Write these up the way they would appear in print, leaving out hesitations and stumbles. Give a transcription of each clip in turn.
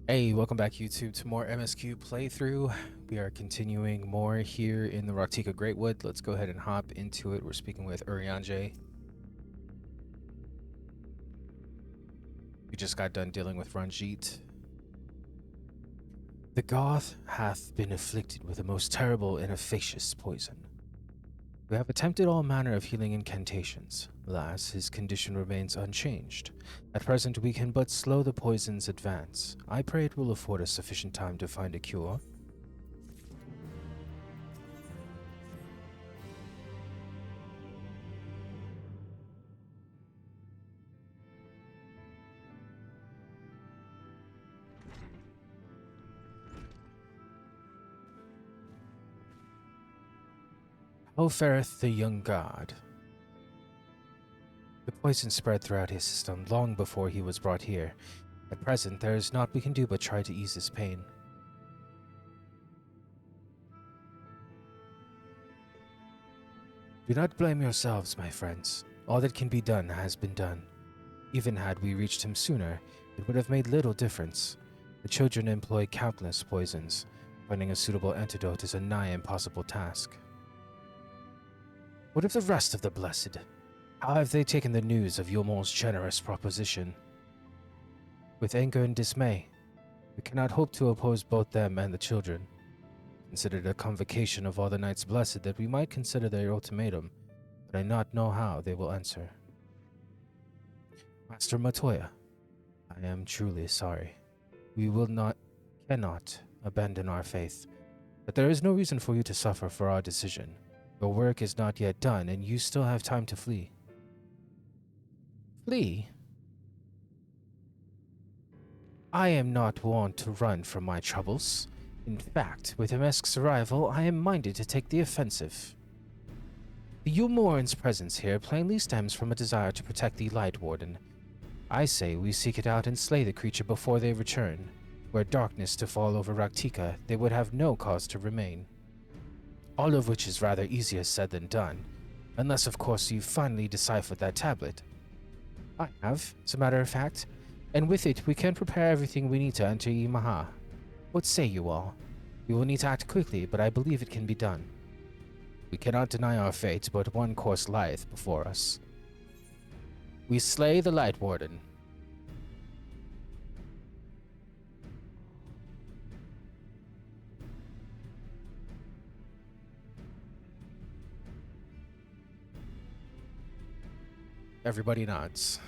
Hey, welcome back YouTube to more MSQ playthrough. We are continuing more here in the Raktika Greatwood. Let's go ahead and hop into it. We're speaking with Urianger. We just got done dealing with Ranjit. The Goth hath been afflicted with a most terrible and efficacious poison. We have attempted all manner of healing incantations. Alas, his condition remains unchanged. At present, we can but slow the poison's advance. I pray it will afford us sufficient time to find a cure. How fareth the young god? The poison spread throughout his system long before he was brought here. At present, there is naught we can do but try to ease his pain. Do not blame yourselves, my friends. All that can be done has been done. Even had we reached him sooner, it would have made little difference. The children employ countless poisons. Finding a suitable antidote is a nigh impossible task. What of the rest of the blessed? How have they taken the news of Yulmor's generous proposition? With anger and dismay. We cannot hope to oppose both them and the children. Considered a convocation of all the Knights Blessed that we might consider their ultimatum, but I not know how they will answer. Master Matoya, I am truly sorry. We cannot abandon our faith, but there is no reason for you to suffer for our decision. Your work is not yet done, and you still have time to flee. Flee? I am not wont to run from my troubles. In fact, with MSQ's arrival, I am minded to take the offensive. The Yulmoran's presence here plainly stems from a desire to protect the Light Warden. I say we seek it out and slay the creature before they return. Were darkness to fall over Raktika, they would have no cause to remain. All of which is rather easier said than done, unless of course you've finally deciphered that tablet. I have, as a matter of fact, and with it we can prepare everything we need to enter Imaha. What say you all? We will need to act quickly, but I believe it can be done. We cannot deny our fate, but one course lieth before us. We slay the Light Warden. Everybody nods.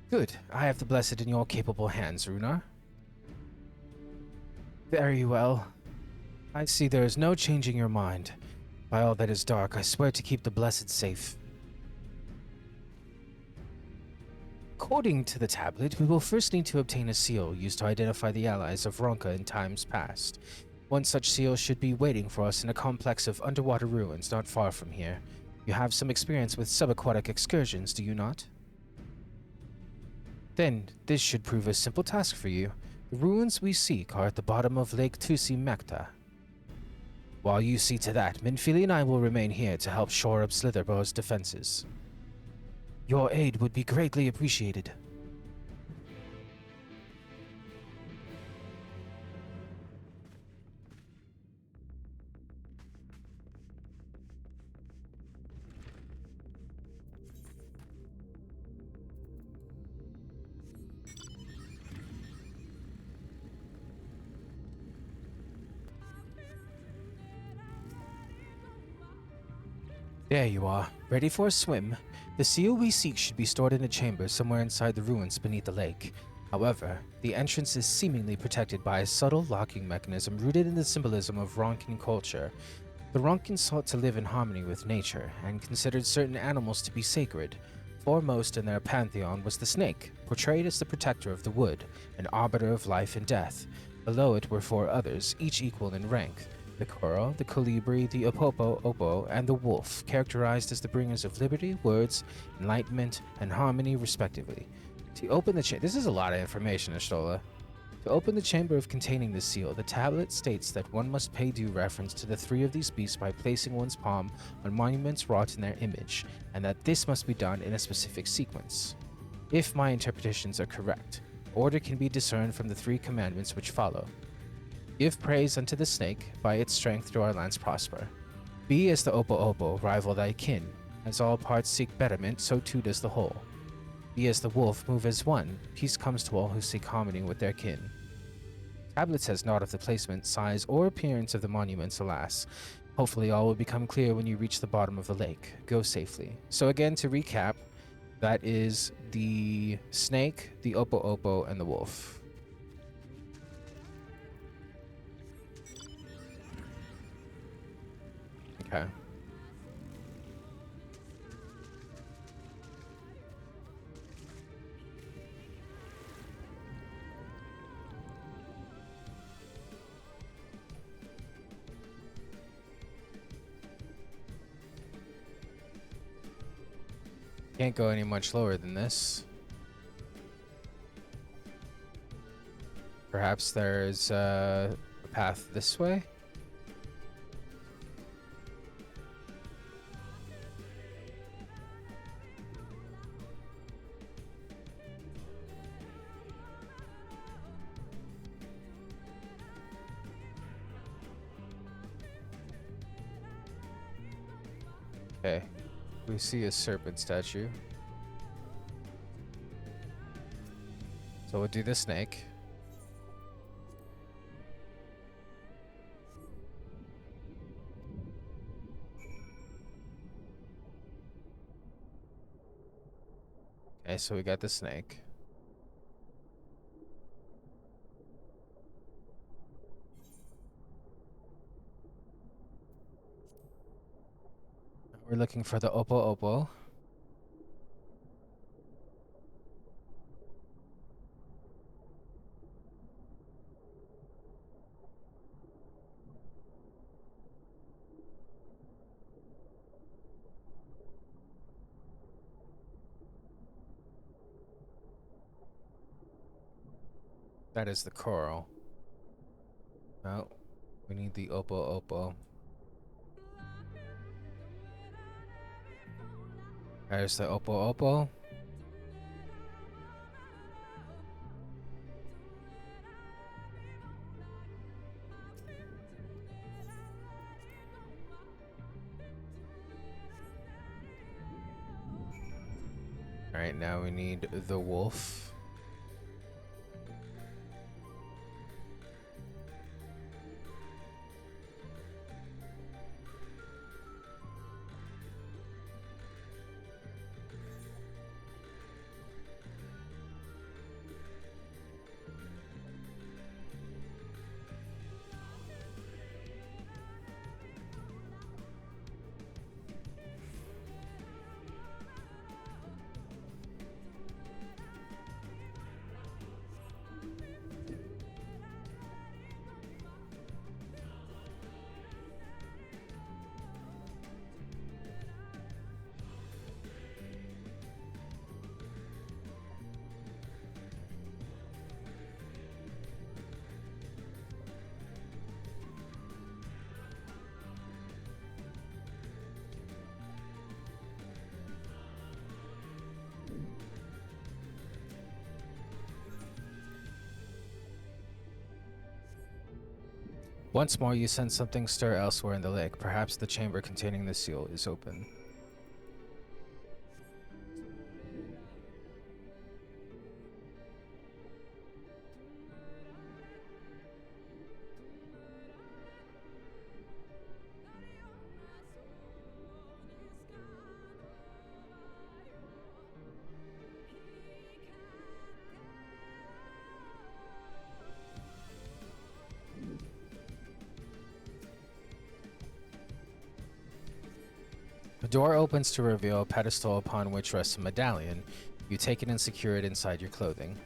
Good. I have the blessed in your capable hands, Runar. Very well. I see there is no changing your mind. By all that is dark, I swear to keep the blessed safe. According to the tablet, we will first need to obtain a seal used to identify the allies of Ronka in times past. One such seal should be waiting for us in a complex of underwater ruins not far from here. You have some experience with subaquatic excursions, do you not? Then, this should prove a simple task for you. The ruins we seek are at the bottom of Lake Tusi Mekta. While you see to that, Minfili and I will remain here to help shore up Slitherbo's defenses. Your aid would be greatly appreciated. There you are, ready for a swim. The seal we seek should be stored in a chamber somewhere inside the ruins beneath the lake. However, the entrance is seemingly protected by a subtle locking mechanism rooted in the symbolism of Ronkin culture. The Ronkin sought to live in harmony with nature and considered certain animals to be sacred. Foremost in their pantheon was the snake, portrayed as the protector of the wood, an arbiter of life and death. Below it were four others, each equal in rank. The coral, the colibri, the opopo, and the wolf, characterized as the bringers of liberty, words, enlightenment, and harmony, respectively. To open the this is a lot of information, Ashtola. To open the chamber of containing the seal, the tablet states that one must pay due reference to the three of these beasts by placing one's palm on monuments wrought in their image, and that this must be done in a specific sequence. If my interpretations are correct, Order can be discerned from the 3 commandments which follow. Give praise unto the snake, by its strength do our lands prosper. Be as the Opo, rival thy kin. As all parts seek betterment, so too does the whole. Be as the wolf, move as one. Peace comes to all who seek harmony with their kin. Tablet says naught of the placement, size, or appearance of the monuments, alas. Hopefully all will become clear when you reach the bottom of the lake. Go safely. So again, to recap, that is the snake, the Opo, and the wolf. Okay. Can't go any much lower than this. Perhaps there's a path this way? Okay. We see a serpent statue. So we'll do the snake. Okay, so we got the snake. We're looking for the Opo. That is the coral. No, we need the Opo. There's the Opo. Alright, now we need the wolf. Once more, you sense something stir elsewhere in the lake. Perhaps the chamber containing the seal is open. The door opens to reveal a pedestal upon which rests a medallion. You take it and secure it inside your clothing.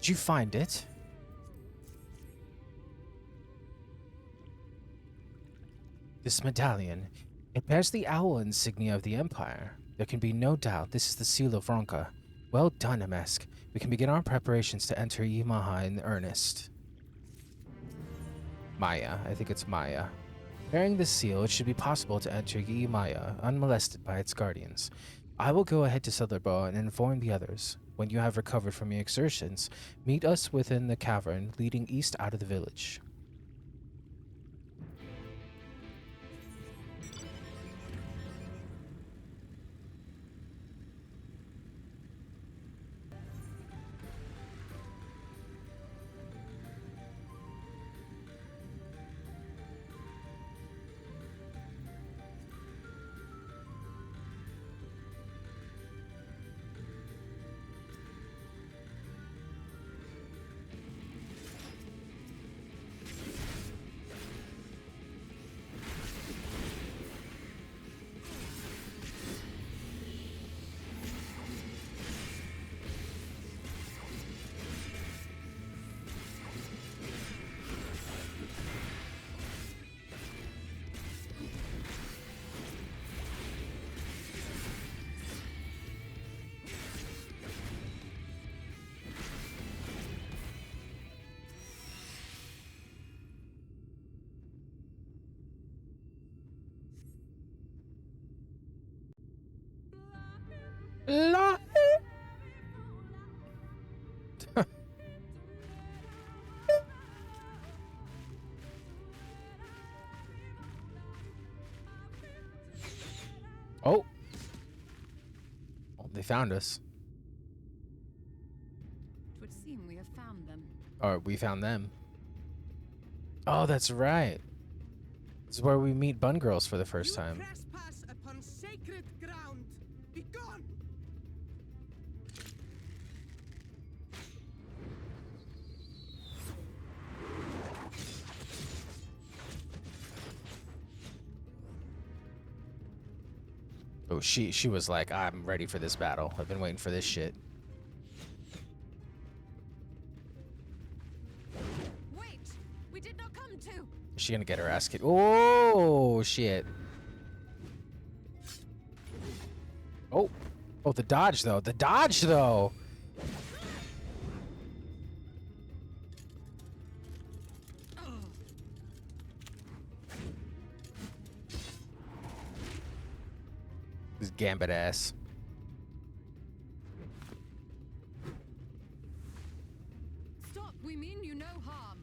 Did you find it? This medallion. It bears the owl insignia of the Empire. There can be no doubt this is the seal of Ronka. Well done, MSQ. We can begin our preparations to enter Yamaha in earnest. Maya. I think it's Maya. Bearing this seal, it should be possible to enter Maya unmolested by its guardians. I will go ahead to Southerbow and inform the others. When you have recovered from your exertions, meet us within the cavern leading east out of the village. Oh. Well, they found us. It would seem we have found them. Or we found them. Oh, that's right. This is where we meet Bun Girls for the first time. Trespass upon sacred ground. Be gone. Oh, she was like, I'm ready for this battle. I've been waiting for this shit. Wait! We did not come to! Is she gonna get her ass kicked? Oh, shit. Oh. Oh, the dodge, though. The dodge, though! This gambit ass. Stop! We mean you no harm.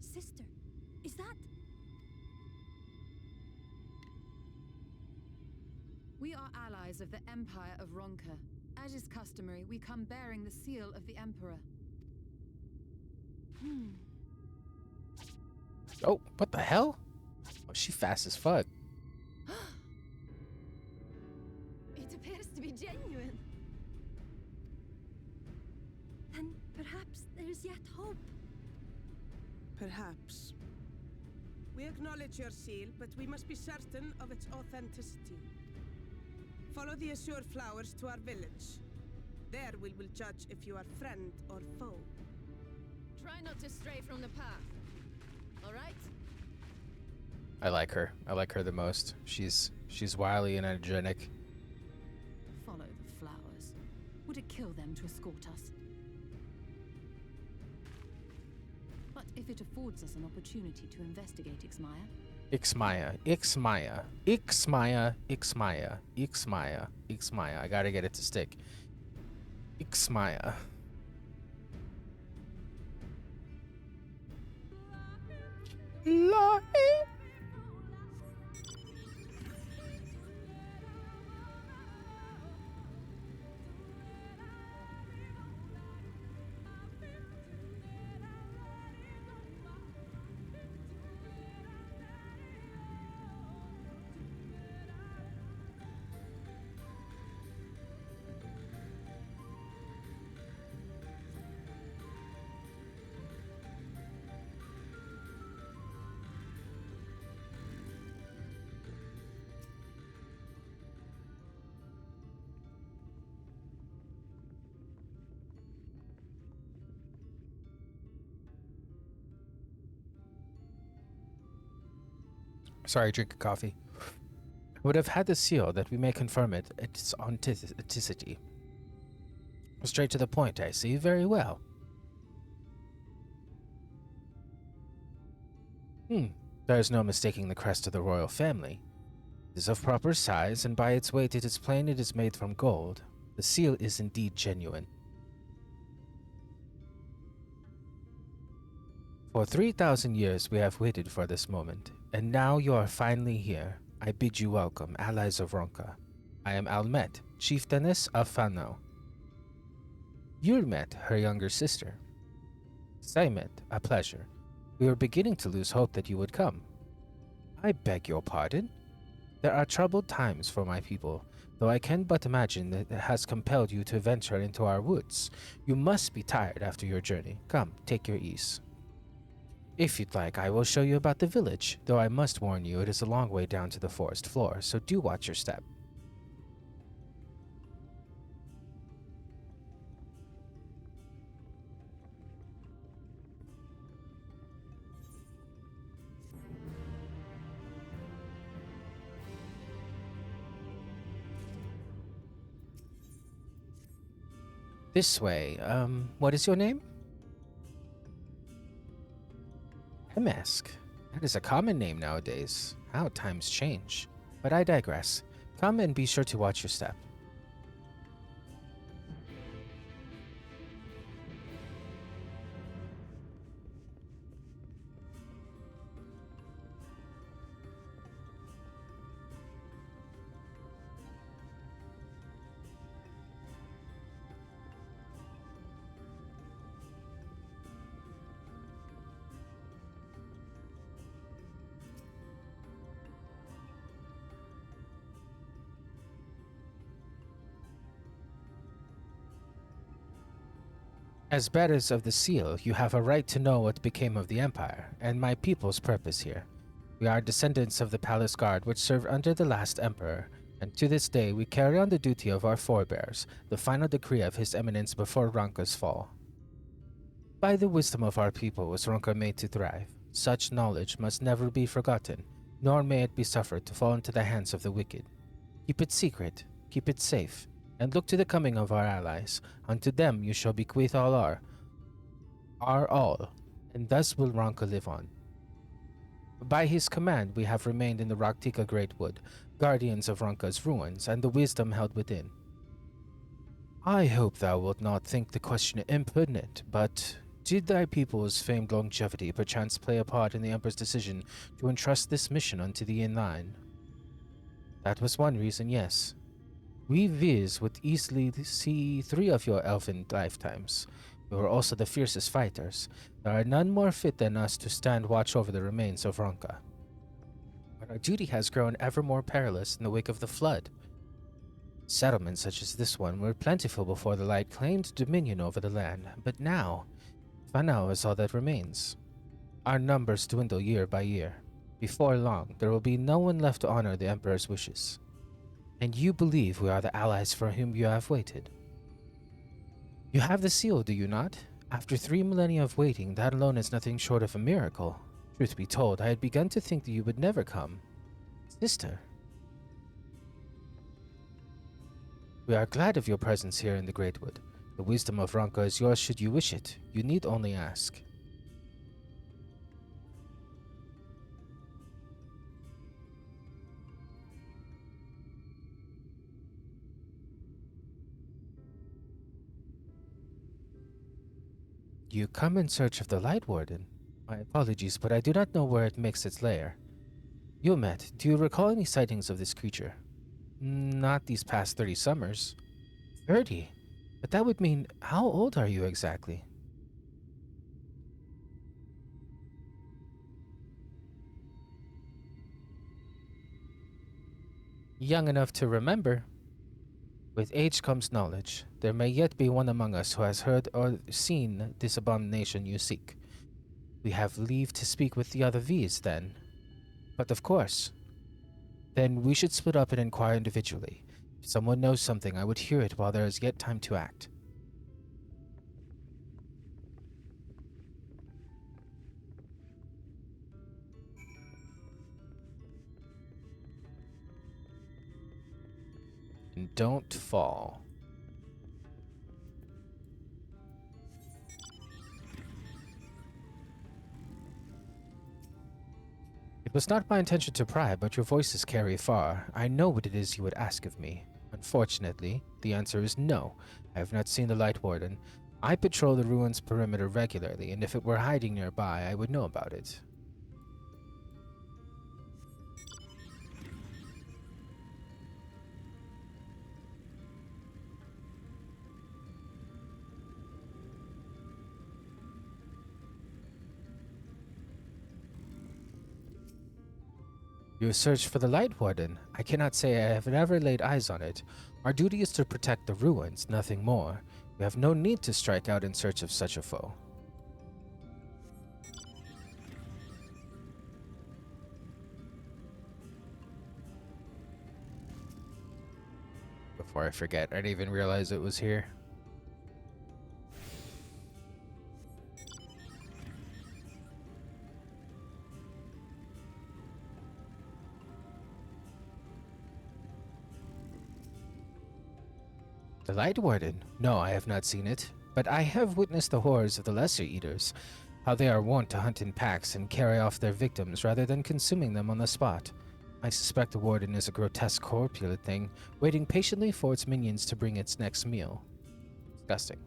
Sister, is that... We are allies of the Empire of Ronka. As is customary, we come bearing the seal of the Emperor. Oh, what the hell? Oh, she fast as fuck. It appears to be genuine. Then perhaps there is yet hope. Perhaps. We acknowledge your seal, but we must be certain of its authenticity. Follow the azure flowers to our village. There we will judge if you are friend or foe. Try not to stray from the path. All right? I like her. I like her the most. She's wily and energetic. Follow the flowers. Would it kill them to escort us? But if it affords us an opportunity to investigate Ixmaya, Ixmaya, Ixmaya, Ixmaya, Ixmaya, Ixmaya, Ixmaya. I gotta get it to stick. Ixmaya. Sorry, drink of coffee. Would have had the seal that we may confirm its authenticity. Straight to the point, I see. Very well. There is no mistaking the crest of the royal family. It is of proper size, and by its weight it is plain it is made from gold. The seal is indeed genuine. For 3,000 years we have waited for this moment, and now you are finally here. I bid you welcome, allies of Ronka. I am Almet, chieftainess of Fano. Yurmet, her younger sister. Saimet, a pleasure. We were beginning to lose hope that you would come. I beg your pardon? There are troubled times for my people, though I can but imagine that it has compelled you to venture into our woods. You must be tired after your journey. Come, take your ease. If you'd like, I will show you about the village, though I must warn you it is a long way down to the forest floor, so do watch your step. This way, what is your name? MSQ. That is a common name nowadays. How times change. But I digress. Come and be sure to watch your step. As bearers of the seal, you have a right to know what became of the Empire, and my people's purpose here. We are descendants of the Palace Guard which served under the last Emperor, and to this day we carry on the duty of our forebears, the final decree of His Eminence before Ronka's fall. By the wisdom of our people was Ronka made to thrive. Such knowledge must never be forgotten, nor may it be suffered to fall into the hands of the wicked. Keep it secret, keep it safe, and look to the coming of our allies. Unto them you shall bequeath our all, and thus will Ronka live on. By his command we have remained in the Raktika Great Wood, guardians of Ronka's ruins, and the wisdom held within. I hope thou wilt not think the question impertinent, but did thy people's famed longevity perchance play a part in the Emperor's decision to entrust this mission unto thee in thine? That was one reason, yes. We Viz would easily see 3 of your elfin lifetimes. We were also the fiercest fighters. There are none more fit than us to stand watch over the remains of Ronka. But our duty has grown ever more perilous in the wake of the flood. Settlements such as this one were plentiful before the light claimed dominion over the land, but now, Fanao is all that remains. Our numbers dwindle year by year. Before long, there will be no one left to honor the Emperor's wishes. And you believe we are the allies for whom you have waited. You have the seal, do you not? After 3 millennia of waiting, that alone is nothing short of a miracle. Truth be told, I had begun to think that you would never come. Sister. We are glad of your presence here in the Great Wood. The wisdom of Ronka is yours should you wish it. You need only ask. You come in search of the Light Warden. My apologies, but I do not know where it makes its lair. Yumet, do you recall any sightings of this creature? Not these past 30 summers. 30? But that would mean, how old are you exactly? Young enough to remember. With age comes knowledge. There may yet be one among us who has heard or seen this abomination you seek. We have leave to speak with the other V's then. But of course. Then we should split up and inquire individually. If someone knows something, I would hear it while there is yet time to act. And don't fall. It was not my intention to pry, but your voices carry far. I know what it is you would ask of me. Unfortunately, the answer is no. I have not seen the Light Warden. I patrol the ruins perimeter regularly, and if it were hiding nearby, I would know about it. You search for the Light Warden. I cannot say I have ever laid eyes on it. Our duty is to protect the ruins, nothing more. We have no need to strike out in search of such a foe. Before I forget, I didn't even realize it was here. The Light Warden? No, I have not seen it, but I have witnessed the horrors of the Lesser Eaters, how they are wont to hunt in packs and carry off their victims rather than consuming them on the spot. I suspect the Warden is a grotesque corpulent thing, waiting patiently for its minions to bring its next meal. Disgusting.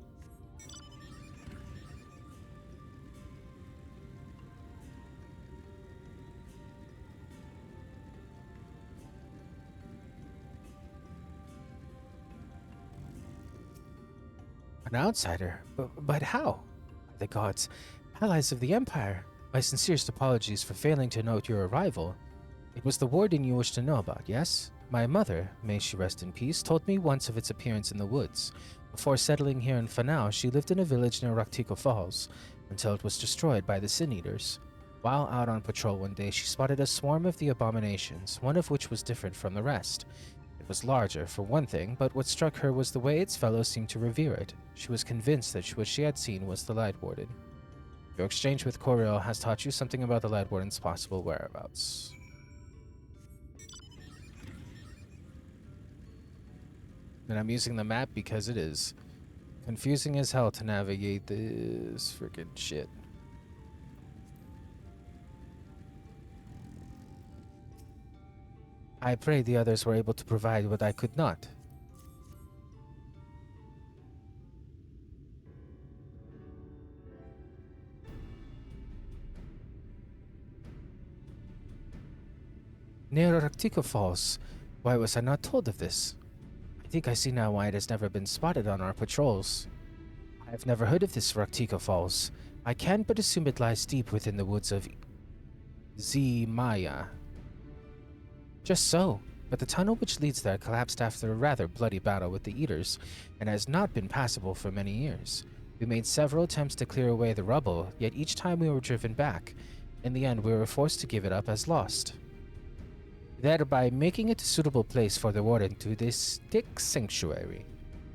An outsider? But how? The gods, allies of the Empire. My sincerest apologies for failing to note your arrival. It was the Warden you wished to know about, yes? My mother, may she rest in peace, told me once of its appearance in the woods. Before settling here in Fanau, she lived in a village near Raktika Falls, until it was destroyed by the Sin Eaters. While out on patrol one day, she spotted a swarm of the abominations, one of which was different from the rest. It was larger, for one thing, but what struck her was the way its fellows seemed to revere it. She was convinced that what she had seen was the Light Warden. Your exchange with Coriel has taught you something about the Light Warden's possible whereabouts. And I'm using the map because it is confusing as hell to navigate this freaking shit. I pray the others were able to provide what I could not. Near Raktika Falls. Why was I not told of this? I think I see now why it has never been spotted on our patrols. I have never heard of this Raktika Falls. I can but assume it lies deep within the woods of Maya. Just so, but the tunnel which leads there collapsed after a rather bloody battle with the Eaters, and has not been passable for many years. We made several attempts to clear away the rubble, yet each time we were driven back. In the end, we were forced to give it up as lost, thereby making it a suitable place for the Warden to stick sanctuary.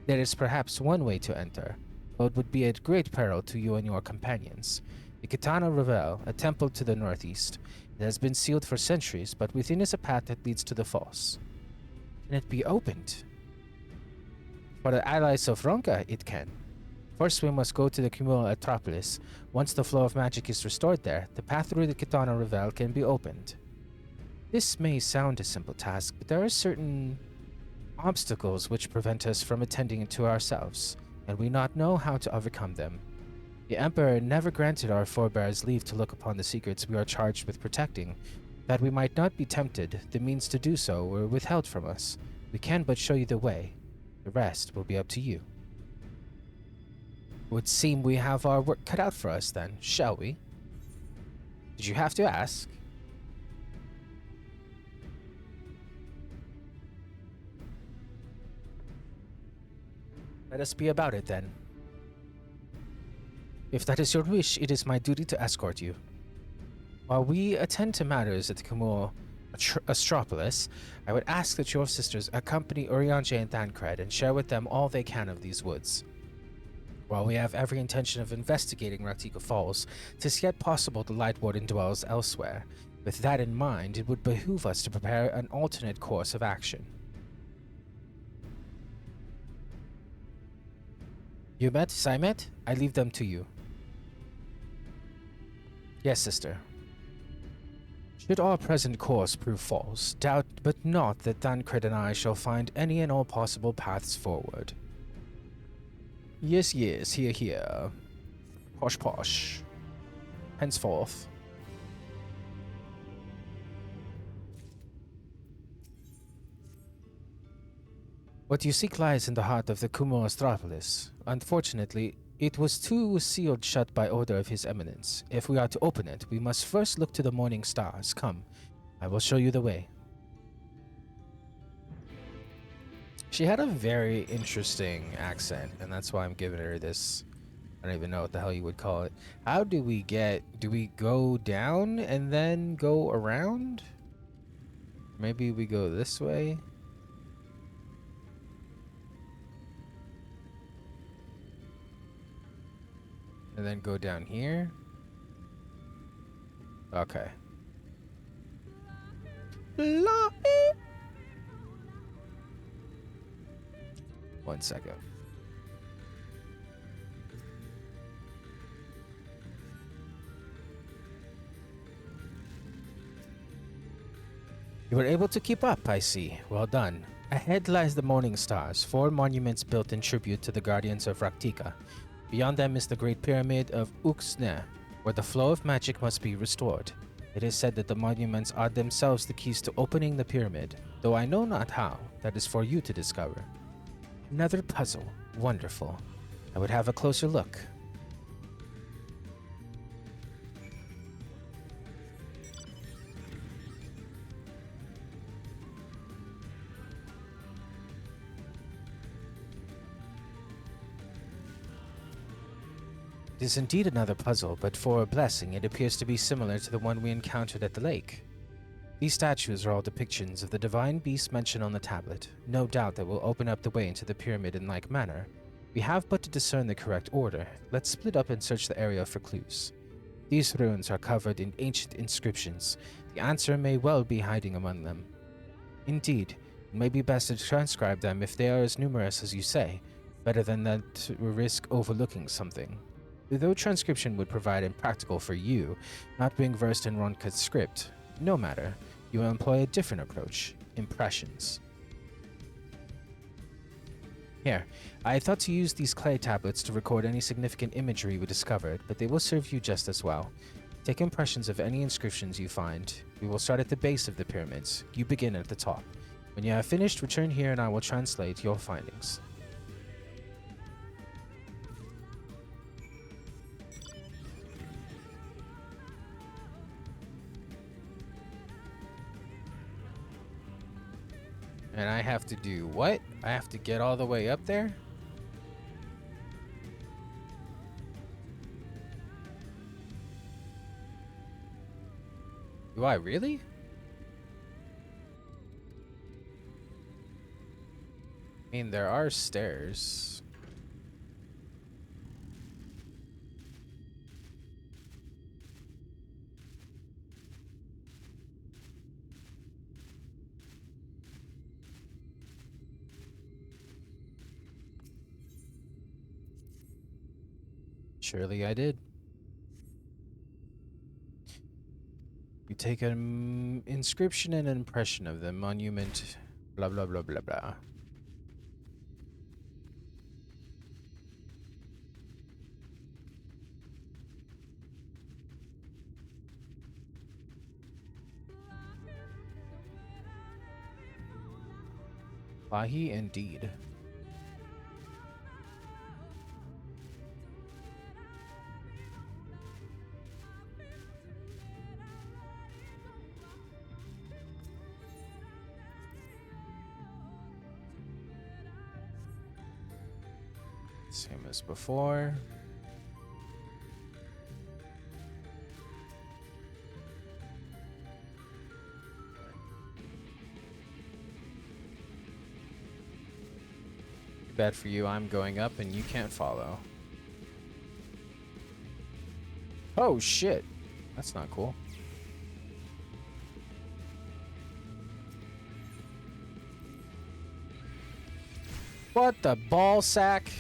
There is perhaps one way to enter, but it would be at great peril to you and your companions. The Katana Revel, a temple to the northeast. It has been sealed for centuries, but within is a path that leads to the falls. Can it be opened? For the allies of Ronka, it can. First, we must go to the Cumul Atropolis. Once the flow of magic is restored there, the path through the Katana Revel can be opened. This may sound a simple task, but there are certain obstacles which prevent us from attending it to ourselves, and we not know how to overcome them. The Emperor never granted our forebears leave to look upon the secrets we are charged with protecting. That we might not be tempted, the means to do so were withheld from us. We can but show you the way. The rest will be up to you. Would seem we have our work cut out for us then, shall we? Did you have to ask? Let us be about it then. If that is your wish, it is my duty to escort you. While we attend to matters at the Cumul Astropolis, I would ask that your sisters accompany Urianger and Thancred and share with them all they can of these woods. While we have every intention of investigating Raktika Falls, 'tis yet possible the Light Warden dwells elsewhere. With that in mind, it would behoove us to prepare an alternate course of action. You met? Simet? I leave them to you. Yes, sister. Should our present course prove false, doubt but not that Thancred and I shall find any and all possible paths forward. Yes, yes, here, here. Posh, posh. Henceforth. What you seek lies in the heart of the Kumo Astropolis. Unfortunately, it was too sealed shut by order of His Eminence. If we are to open it, we must first look to the morning stars. Come, I will show you the way. She had a very interesting accent, and that's why I'm giving her this. I don't even know what the hell you would call it. How do we get... Do we go down and then go around? Maybe we go this way? And then go down here? Okay. 1 second. You were able to keep up, I see. Well done. Ahead lies the Morning Stars, 4 monuments built in tribute to the Guardians of Raktika. Beyond them is the Great Pyramid of Uxne, where the flow of magic must be restored. It is said that the monuments are themselves the keys to opening the pyramid, though I know not how. That is for you to discover. Another puzzle. Wonderful. I would have a closer look. It is indeed another puzzle, but for a blessing, it appears to be similar to the one we encountered at the lake. These statues are all depictions of the divine beasts mentioned on the tablet. No doubt that will open up the way into the pyramid in like manner. We have but to discern the correct order. Let's split up and search the area for clues. These ruins are covered in ancient inscriptions. The answer may well be hiding among them. Indeed, it may be best to transcribe them if they are as numerous as you say, better than that to risk overlooking something. Though transcription would provide impractical for you, not being versed in Ronka's script, no matter, you will employ a different approach, impressions. Here, I thought to use these clay tablets to record any significant imagery we discovered, but they will serve you just as well. Take impressions of any inscriptions you find. We will start at the base of the pyramids. You begin at the top. When you have finished, return here and I will translate your findings. And I have to do what? I have to get all the way up there? Do I really? I mean, there are stairs. Surely I did. You take an inscription and an impression of the monument, blah blah blah blah blah. Wahi indeed. Same as before. Too bad for you, I'm going up and you can't follow. Oh shit, that's not cool. What the ball sack?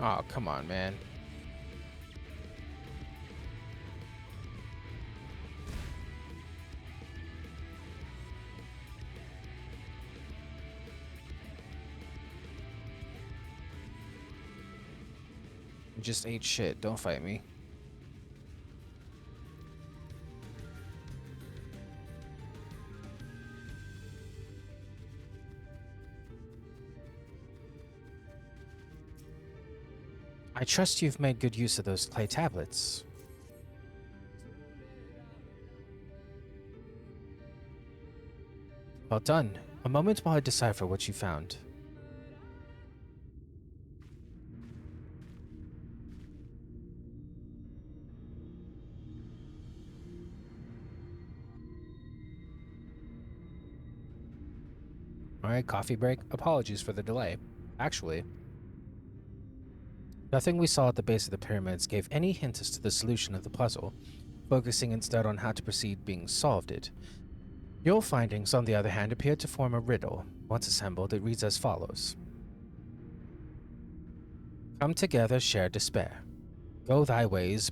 Oh, come on, man. You just ate shit. Don't fight me. I trust you've made good use of those clay tablets. Well done. A moment while I decipher what you found. Alright, coffee break. Apologies for the delay. Actually, nothing we saw at the base of the pyramids gave any hint as to the solution of the puzzle, focusing instead on how to proceed being solved it. Your findings, on the other hand, appeared to form a riddle. Once assembled, it reads as follows. Come together, share despair. Go thy ways,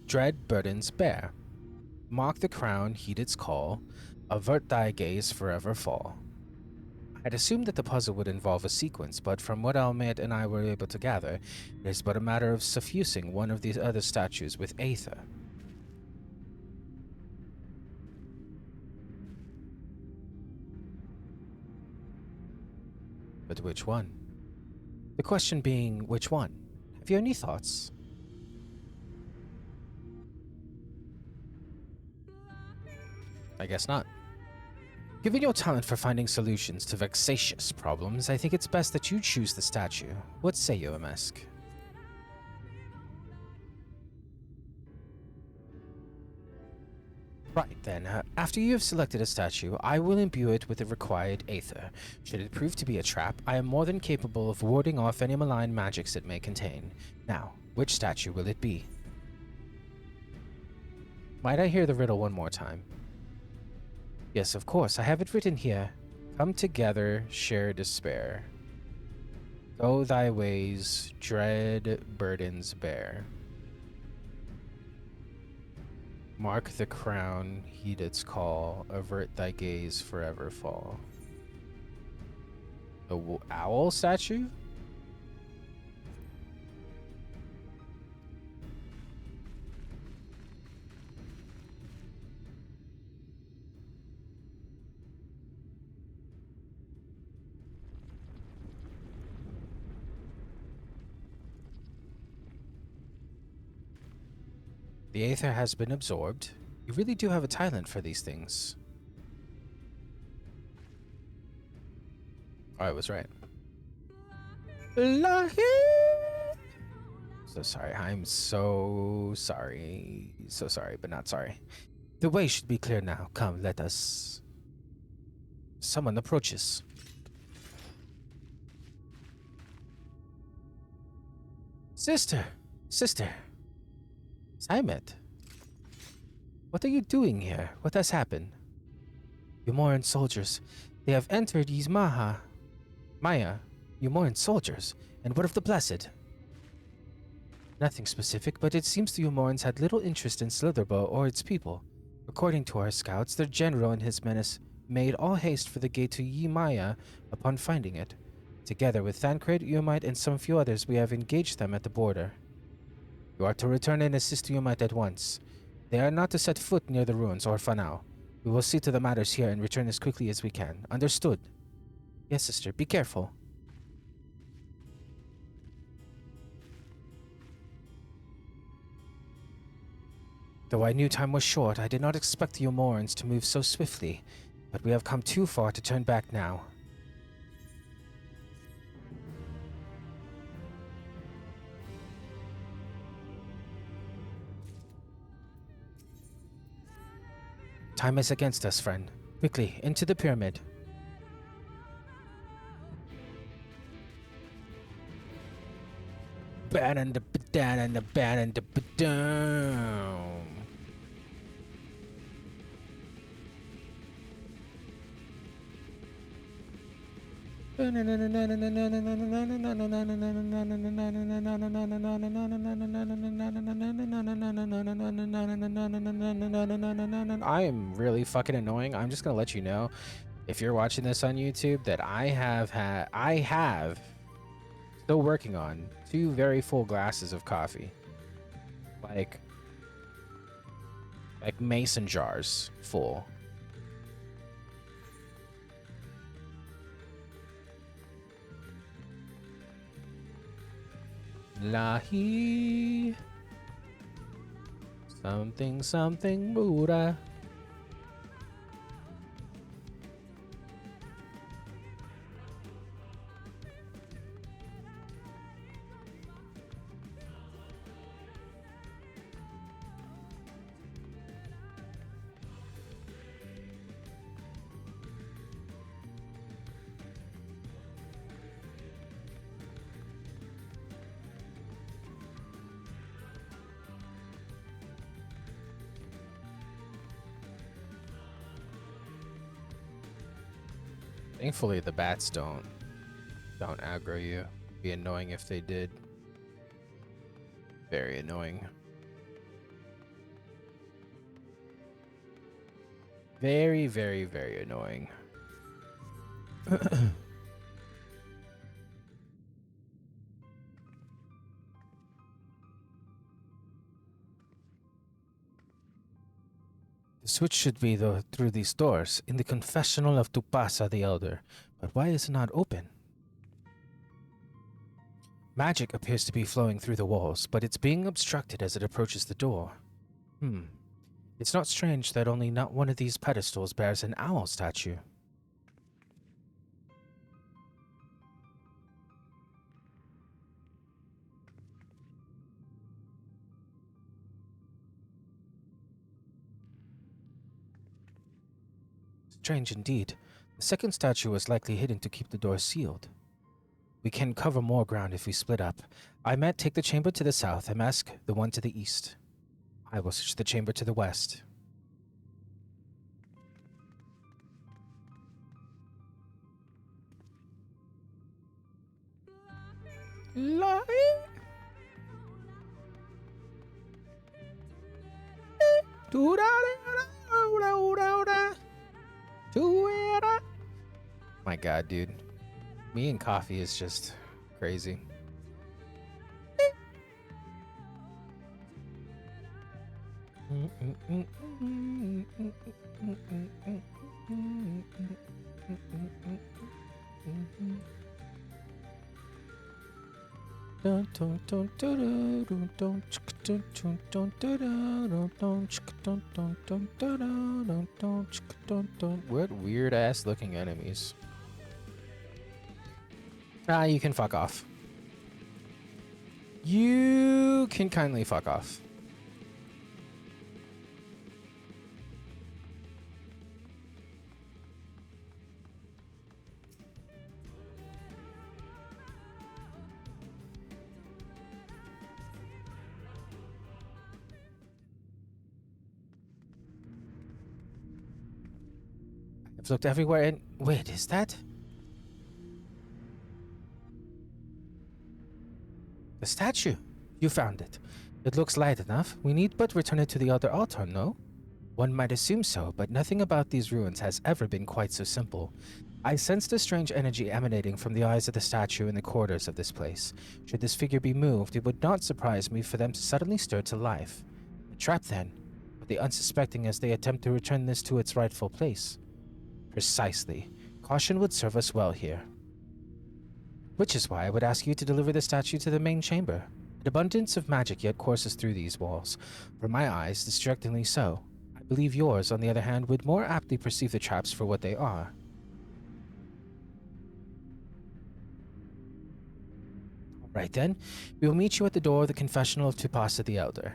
dread burdens bear. Mark the crown, heed its call. Avert thy gaze, forever fall. I'd assumed that the puzzle would involve a sequence, but from what Almet and I were able to gather, it is but a matter of suffusing one of these other statues with aether. But which one? The question being, which one? Have you any thoughts? I guess not. Given your talent for finding solutions to vexatious problems, I think it's best that you choose the statue. What say you, MSQ? Right then, after you have selected a statue, I will imbue it with the required aether. Should it prove to be a trap, I am more than capable of warding off any malign magics it may contain. Now, which statue will it be? Might I hear the riddle one more time? Yes, of course, I have it written here. Come together, share despair. Go thy ways, dread burdens bear. Mark the crown, heed its call, avert thy gaze, forever fall. The owl statue? The aether has been absorbed. You really do have a talent for these things. Oh, I was right. So sorry. I'm so sorry. So sorry, but not sorry. The way should be clear now. Come, let us... Someone approaches. Sister! Sister! Saimet! What are you doing here? What has happened? Umoran soldiers. They have entered Yzmaha. Maya, Umoran soldiers. And what of the Blessed? Nothing specific, but it seems the Umorans had little interest in Slitherbow or its people. According to our scouts, their general and his menace made all haste for the gate to Ymaya upon finding it. Together with Thancred, Umite, and some few others, we have engaged them at the border. You are to return and assist Umite at once. They are not to set foot near the ruins or Fanao. We will see to the matters here and return as quickly as we can. Understood? Yes, sister. Be careful. Though I knew time was short, I did not expect the Umorans to move so swiftly, but we have come too far to turn back now. Time is against us, friend. Quickly, into the pyramid. Down. I am really fucking annoying. I'm just gonna let you know, if you're watching this on YouTube, that I have still working on 2 very full glasses of coffee. Like mason jars full. Lahi. Something Buddha. Thankfully, the bats don't aggro you. Be annoying if they did. Very annoying. Very, very, very annoying. The switch should be through these doors, in the confessional of Tupasa the Elder. But why is it not open? Magic appears to be flowing through the walls, but it's being obstructed as it approaches the door. It's not strange that only not one of these pedestals bears an owl statue. Strange indeed. The second statue was likely hidden to keep the door sealed. We can cover more ground if we split up. I might take the chamber to the south, MSQ the one to the east. I will search the chamber to the west. My god, dude. Me and coffee is just crazy. What weird ass looking enemies. You can fuck off. You can kindly fuck off. I've looked everywhere and... Wait, is that... the statue? You found it. It looks light enough. We need but return it to the other altar, no? One might assume so, but nothing about these ruins has ever been quite so simple. I sensed a strange energy emanating from the eyes of the statue in the corridors of this place. Should this figure be moved, it would not surprise me for them to suddenly stir to life. A trap then, but the unsuspecting as they attempt to return this to its rightful place. Precisely. Caution would serve us well here. Which is why I would ask you to deliver the statue to the main chamber. An abundance of magic yet courses through these walls. For my eyes, distractingly so. I believe yours, on the other hand, would more aptly perceive the traps for what they are. Right then, we will meet you at the door of the confessional of Tupasa the Elder.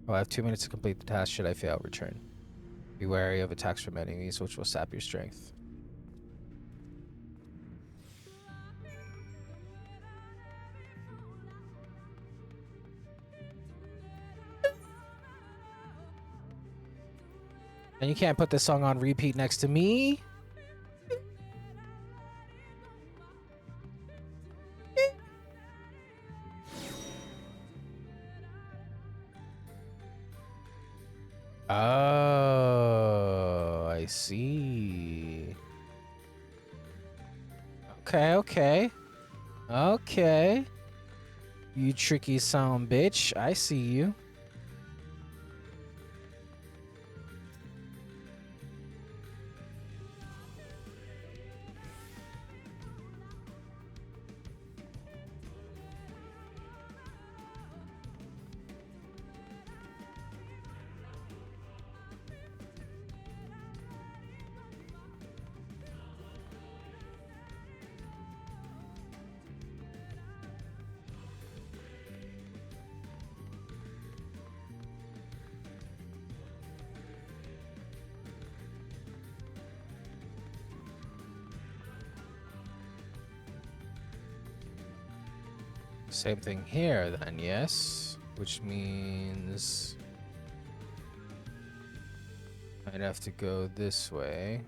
I'll have 2 minutes to complete the task. Should I fail, return. Be wary of attacks from enemies, which will sap your strength. And you can't put this song on repeat next to me. I see. Okay, okay. Okay. You tricky son bitch. I see you. Same thing here then, yes? Which means I'd have to go this way.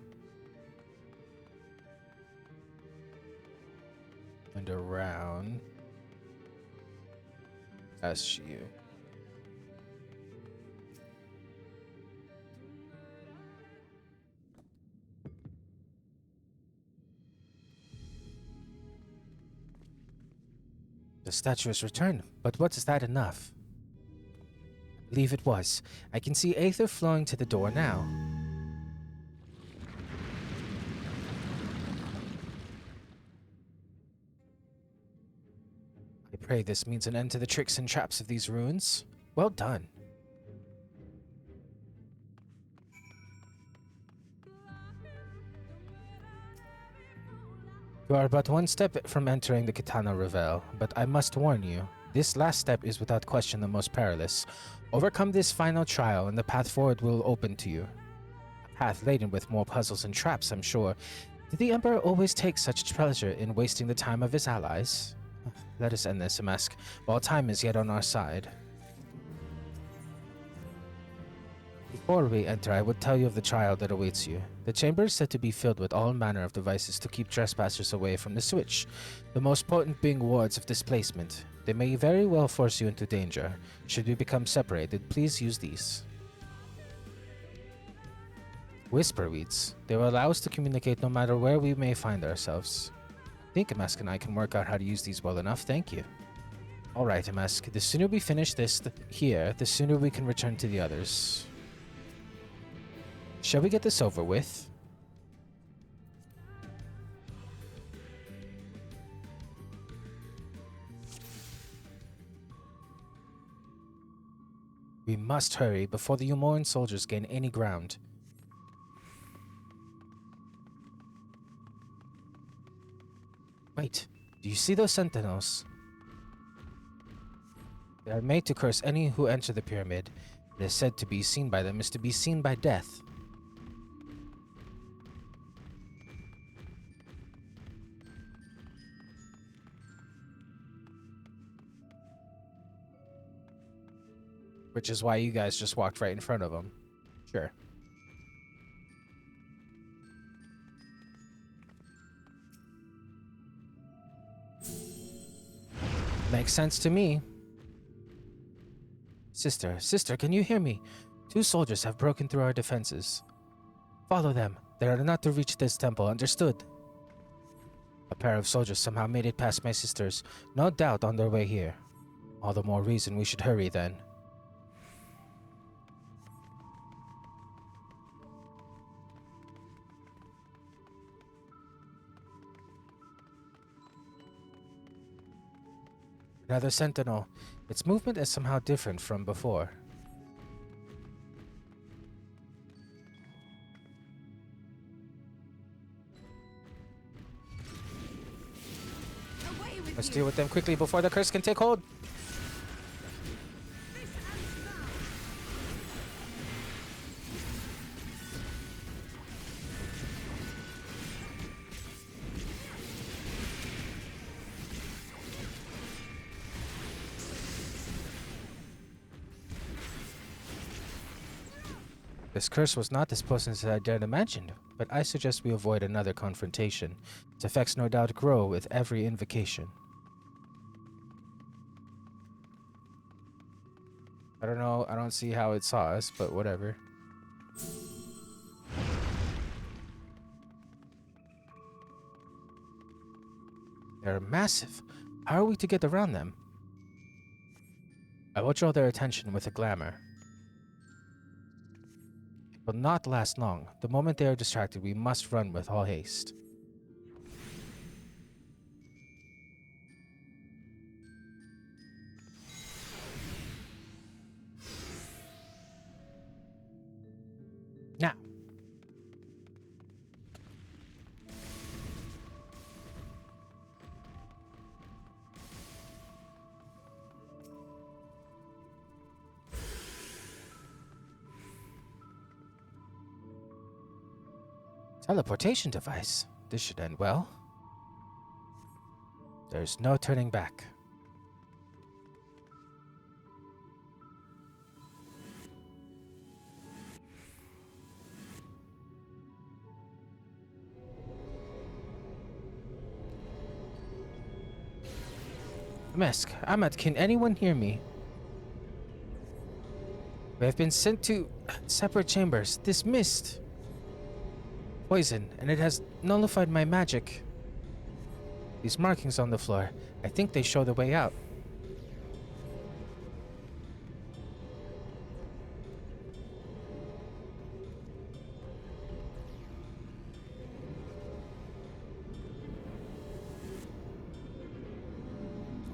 And around. Past you. The statue has returned, but what is that enough? I believe it was. I can see Aether flowing to the door now. I pray this means an end to the tricks and traps of these ruins. Well done. You are but one step from entering the Katana Revel, but I must warn you, this last step is without question the most perilous. Overcome this final trial and the path forward will open to you. A path laden with more puzzles and traps, I'm sure. Did the Emperor always take such pleasure in wasting the time of his allies? Let us end this, MSQ, while time is yet on our side. Before we enter, I would tell you of the trial that awaits you. The chamber is said to be filled with all manner of devices to keep trespassers away from the switch, the most potent being wards of displacement. They may very well force you into danger. Should we become separated, please use these. Whisper weeds. They will allow us to communicate no matter where we may find ourselves. I think MSQ and I can work out how to use these well enough, thank you. Alright, MSQ, the sooner we finish this here, the sooner we can return to the others. Shall we get this over with? We must hurry before the Umoran soldiers gain any ground. Wait, do you see those sentinels? They are made to curse any who enter the pyramid. It is said to be seen by them is to be seen by death. Which is why you guys just walked right in front of them. Sure. Makes sense to me. Sister, can you hear me? 2 soldiers have broken through our defenses. Follow them. They are not to reach this temple, understood? A pair of soldiers somehow made it past my sisters, no doubt on their way here. All the more reason we should hurry then. Another sentinel. Its movement is somehow different from before. Let's deal with them quickly before the curse can take hold. This curse was not as potent as I dared imagine, but I suggest we avoid another confrontation. Its effects no doubt grow with every invocation. I don't know, I don't see how it saw us, but whatever. They're massive. How are we to get around them? I will draw their attention with a glamour. It will not last long. The moment they are distracted, we must run with all haste. Now. Teleportation device. This should end well. There's no turning back. MSQ, Ahmad, can anyone hear me? We have been sent to separate chambers. This mist. Poison, and it has nullified my magic. These markings on the floor, I think they show the way out.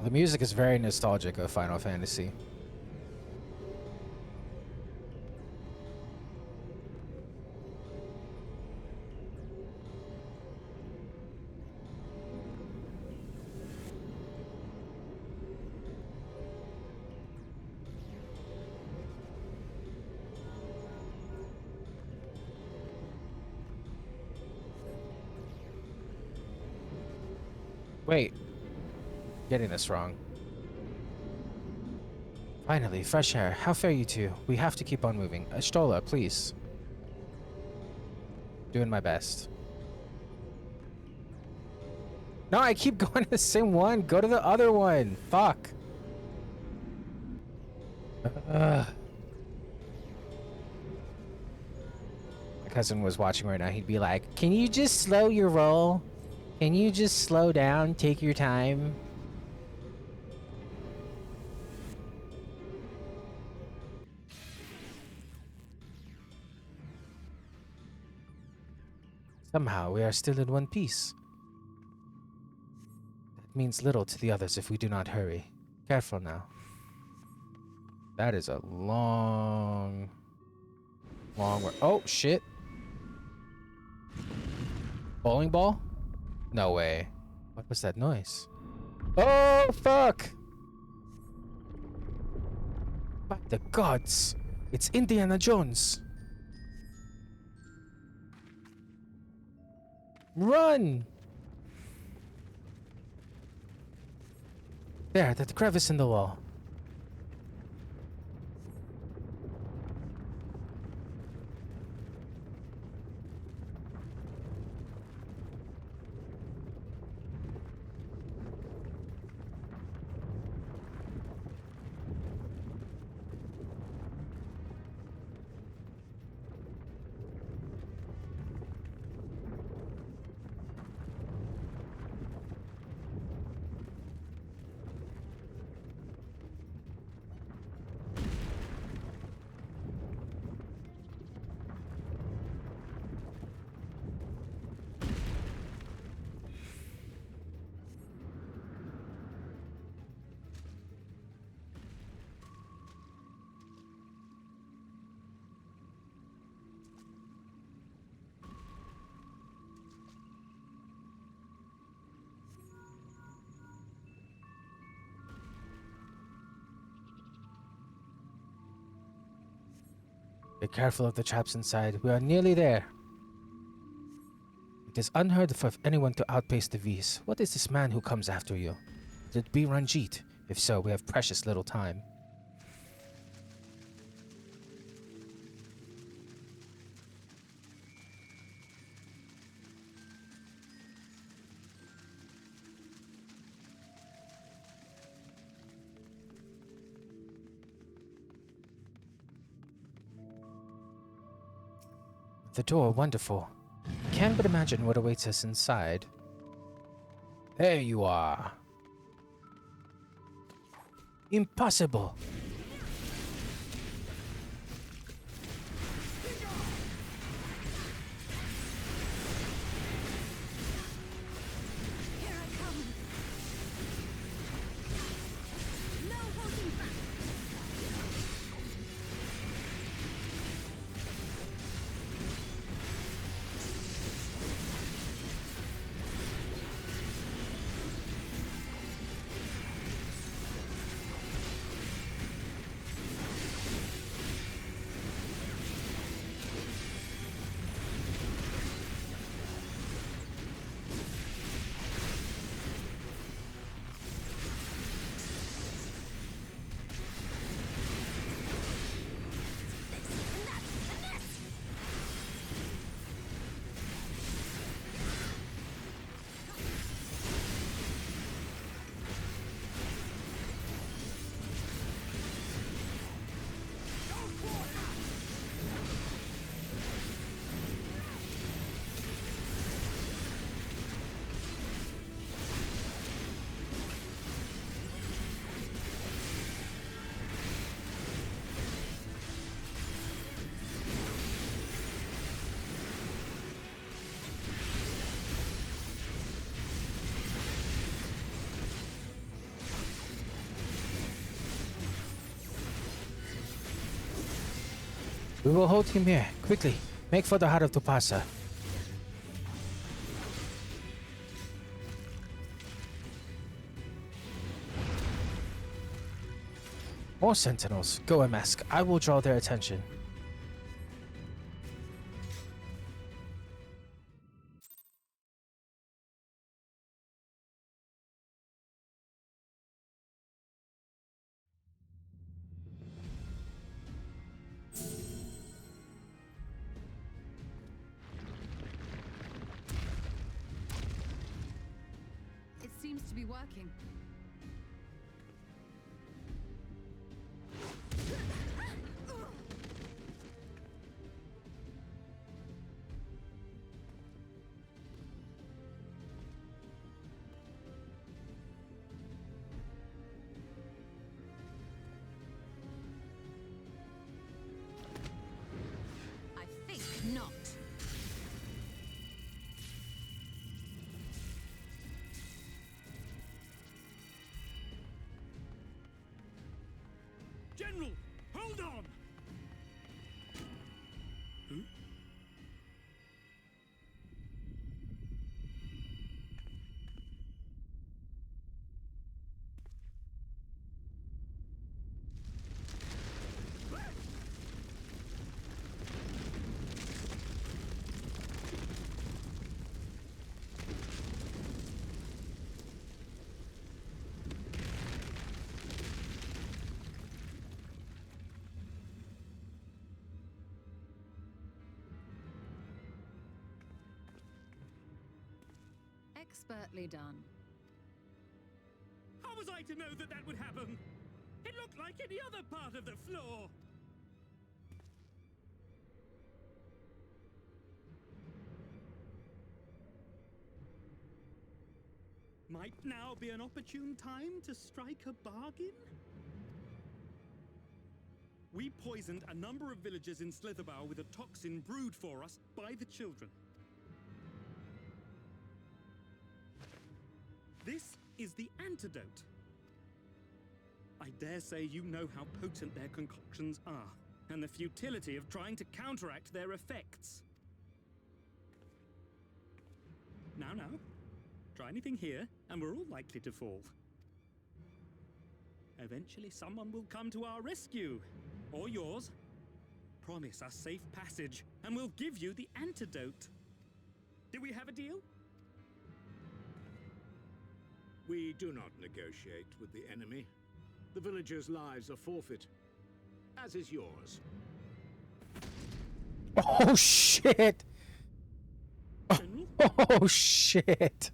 The music is very nostalgic of Final Fantasy. Wait. Getting this wrong. Finally, fresh air. How fare you two? We have to keep on moving. Ashtola, please. Doing my best. No, I keep going to the same one. Go to the other one. Fuck. My cousin was watching right now. He'd be like, "Can you just slow your roll? Can you just slow down? Take your time." Somehow, we are still in one piece. That means little to the others if we do not hurry. Careful now. That is a long way. Oh, shit. Bowling ball? No way. What was that noise? Oh, fuck! By the gods! It's Indiana Jones! Run! There, that crevice in the wall. Be careful of the traps inside. We are nearly there. It is unheard of anyone to outpace the V's. What is this man who comes after you? Could it be Ranjit? If so, we have precious little time. The door, wonderful. Can't but imagine what awaits us inside. There you are. Impossible. Here I come. No holding back. We will hold him here. Quickly, make for the heart of Tupasa. More sentinels. Go, MSQ. I will draw their attention. It seems to be working. I think not. General, hold on! Who? Expertly done. How was I to know that that would happen? It looked like any other part of the floor. Might now be an opportune time to strike a bargain? We poisoned a number of villagers in Slitherbough with a toxin brewed for us by the children. This is the antidote. I dare say you know how potent their concoctions are, and the futility of trying to counteract their effects. Now, try anything here, and we're all likely to fall. Eventually someone will come to our rescue, or yours. Promise us safe passage, and we'll give you the antidote. Do we have a deal? We do not negotiate with the enemy. The villagers' lives are forfeit, as is yours. Oh shit! General? Oh shit!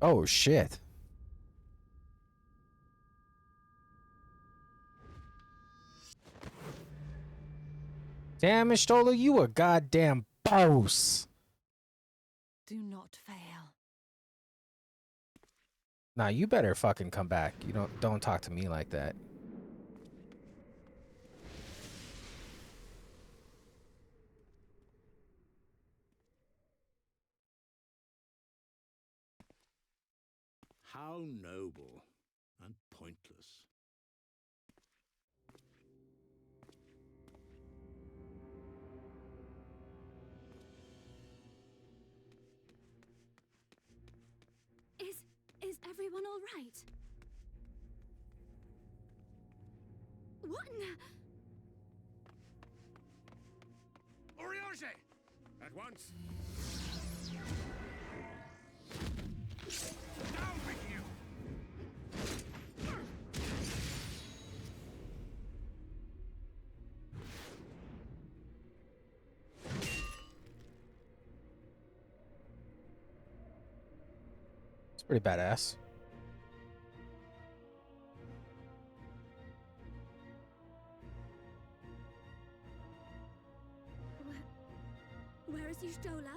Oh shit. Damn, Ishtola, you a goddamn boss. Do not fail. Nah, you better fucking come back. You don't talk to me like that. How noble and pointless. Is everyone all right? What in the... Oriage! At once! Down with you! It's pretty badass. Where is Y'shtola?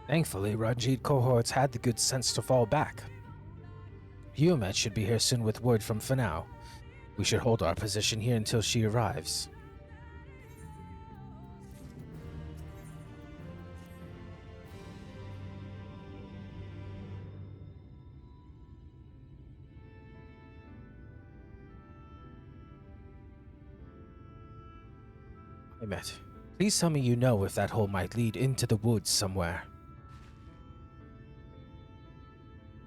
Thankfully, Ranjit cohorts had the good sense to fall back. Yumet should be here soon with word from Fanao. We should hold our position here until she arrives. Yumet, please tell me you know if that hole might lead into the woods somewhere.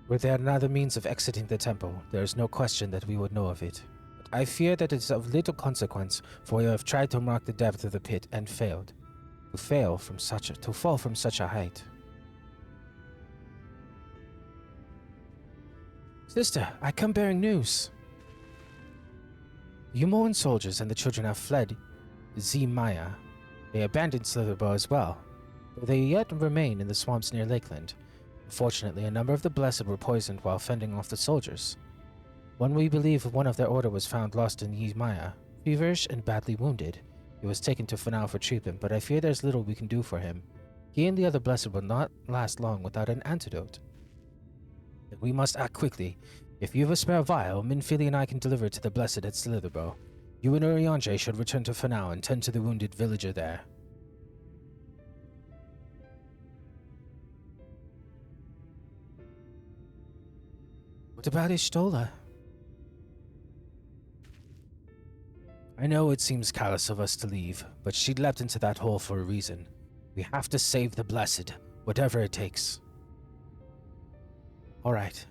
Were there another means of exiting the temple, there is no question that we would know of it. But I fear that it is of little consequence, for you have tried to mark the depth of the pit and failed. To fall from such a height. Sister, I come bearing news. The Yumoan soldiers and the children have fled Maya. They abandoned Slitherbow as well, though they yet remain in the swamps near Lakeland. Unfortunately, a number of the Blessed were poisoned while fending off the soldiers. One we believe one of their order was found lost in Maya, feverish and badly wounded. He was taken to Fanao for treatment, but I fear there's little we can do for him. He and the other Blessed will not last long without an antidote. We must act quickly. If you have a spare vial, Minfili and I can deliver it to the Blessed at Slitherbow. You and Urianger should return to Fanao and tend to the wounded villager there. What about Y'shtola? I know it seems callous of us to leave, but she leapt into that hole for a reason. We have to save the Blessed, whatever it takes. Alright.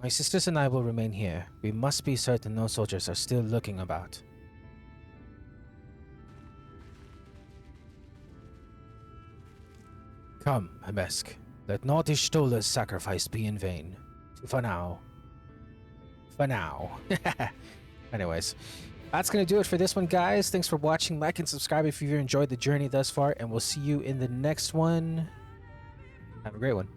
My sisters and I will remain here. We must be certain no soldiers are still looking about. Come, MSQ. Let not Y'shtola's sacrifice be in vain. For now. For now. Anyways, that's going to do it for this one, guys. Thanks for watching. Like and subscribe if you've enjoyed the journey thus far, and we'll see you in the next one. Have a great one.